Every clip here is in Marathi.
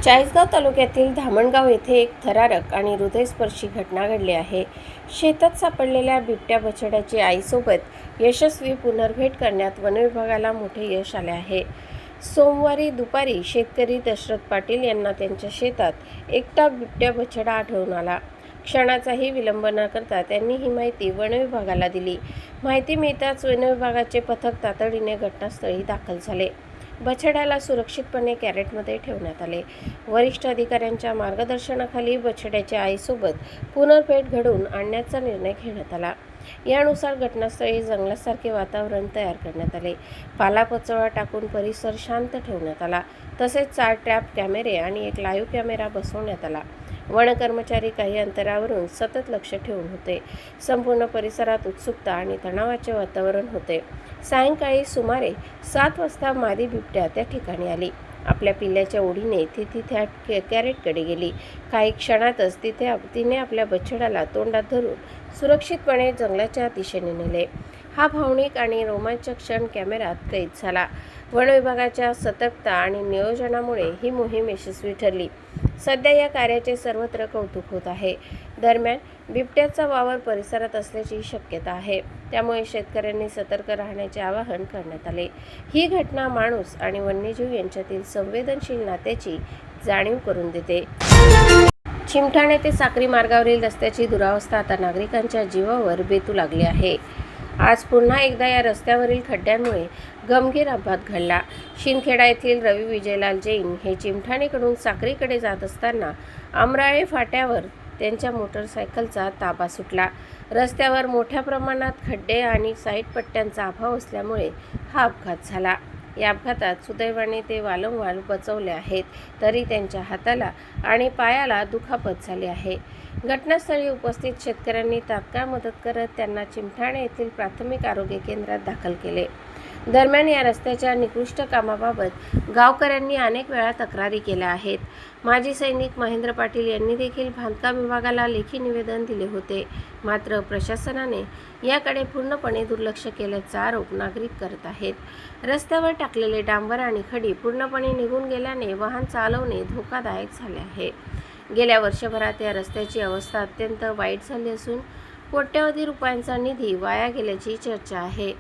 चाळीसगाव तालुक्यातील धामणगाव येथे एक थरारक आणि हृदयस्पर्शी घटना घडली आहे. शेतात सापडलेल्या बिबट्या बछड्याची आईसोबत यशस्वी पुनर्भेट करण्यात वनविभागाला मोठे यश आले आहे. सोमवारी दुपारी शेतकरी दशरथ पाटील यांना त्यांच्या शेतात एकटा बिबट्या बछडा आढळून आला. क्षणाचाही विलंब न करता त्यांनी ही माहिती वनविभागाला दिली. माहिती मिळताच वनविभागाचे पथक तातडीने घटनास्थळी दाखल झाले. बछड्याला सुरक्षितपणे कॅरेटमध्ये ठेवण्यात आले. वरिष्ठ अधिकाऱ्यांच्या मार्गदर्शनाखाली बछड्याच्या आईसोबत पुनर्भेट घडवून आणण्याचा निर्णय घेण्यात आला. यानुसार घटनास्थळी जंगलासारखे वातावरण तयार करण्यात आले. पालापाचोळा टाकून परिसर शांत ठेवण्यात आला. तसेच 4 ट्रॅप कॅमेरे आणि एक लाईव्ह कॅमेरा बसवण्यात आला. वन कर्मचारी काही अंतरावरून सतत लक्ष ठेवून होते. संपूर्ण परिसरात उत्सुकता आणि तणावाचे वातावरण होते. सायंकाळी सुमारे 7 वाजता मादी बिबट्या त्या ठिकाणी आली. आपल्या पिल्ल्याच्या ओढीने ती त्या कॅरेटकडे गेली. काही क्षणातच तिने आपल्या बछड्याला तोंडात धरून सुरक्षितपणे जंगलाच्या दिशेने नेले. हा भावनिक आणि रोमांचक क्षण कॅमेऱ्यात कैद झाला. वन विभागाच्या सतर्कता आणि नियोजनामुळे ही मोहीम यशस्वी ठरली. सध्या या कार्याचे सर्वत्र कौतुक होत आहे. दरम्यान बिबट्याचा वावर परिसरात असल्याची शक्यता आहे. त्यामुळे शेतकऱ्यांनी सतर्क राहण्याचे आवाहन करण्यात आले. ही घटना माणूस आणि वन्यजीव यांच्यातील संवेदनशील नात्याची जाणीव करून देते. चिमठाणे ते साक्री मार्गावरील रस्त्याची दुरावस्था आता नागरिकांच्या जीवावर बेतू लागली आहे. आज पुन्हा एकदा या रस्त्यावरील खड्ड्यांमुळे गंभीर अपघात घडला. शिंदखेडा येथील रवी विजयलाल जैन हे चिमठाणेकडून साक्रीकडे जात असताना अमराळे फाट्यावर त्यांच्या मोटरसायकलचा ताबा सुटला. रस्त्यावर मोठ्या प्रमाणात खड्डे आणि साईड पट्ट्यांचा अभाव असल्यामुळे हा अपघात झाला. या अपघातात सुदैवाने ते वारंवार बचावले आहेत, तरी त्यांच्या हाताला आणि पायाला दुखापत झाली आहे. घटनास्थळी उपस्थित शेतकऱ्यांनी तात्काळ मदत करत त्यांना चिमठाणे येथील प्राथमिक आरोग्य केंद्रात दाखल केले. दरम्यान या रस्त्याच्या निकृष्ट कामाबाबत गावकऱ्यांनी अनेक वेळा तक्रारी केल्या आहेत. माजी सैनिक महेंद्र पाटील यांनी देखील बांधकाम विभागाला लेखी निवेदन दिले होते. मात्र प्रशासनाने याकडे पूर्णपणे दुर्लक्ष केल्याचा आरोप नागरिक करत आहेत. रस्त्यावर टाकलेले डांबर आणि खडी पूर्णपणे निघून गेल्याने वाहन चालवणे धोकादायक झाले आहे. गेल्या वर्षभरात या रस्त्याची अवस्था अत्यंत वाईट झाली असून कोट्यवधी रुपयांचा निधी वाया गेल्याची चर्चा आहे.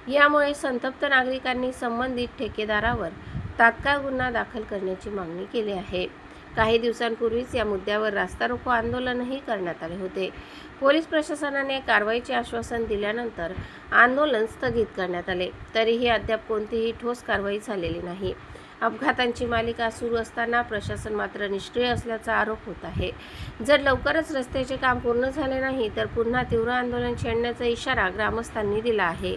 यामुळे संतप्त नागरिकांनी संबंधित ठेकेदारावर तात्काळ गुन्हा दाखल करण्याची मागणी केली आहे. काही दिवसांपूर्वीच या मुद्द्यावर रास्ता रोको आंदोलनही करण्यात आले होते. पोलीस प्रशासनाने कारवाईचे आश्वासन दिल्यानंतर आंदोलन स्थगित करण्यात आले. तरीही अद्याप कोणतीही ठोस कारवाई झालेली नाही. अपघातांची मालिका सुरू असताना प्रशासन मात्र निष्क्रिय असल्याचा आरोप होत आहे. जर लवकरच रस्त्याचे काम पूर्ण झाले नाही तर पुन्हा तीव्र आंदोलन छेडण्याचा इशारा ग्रामस्थांनी दिला आहे.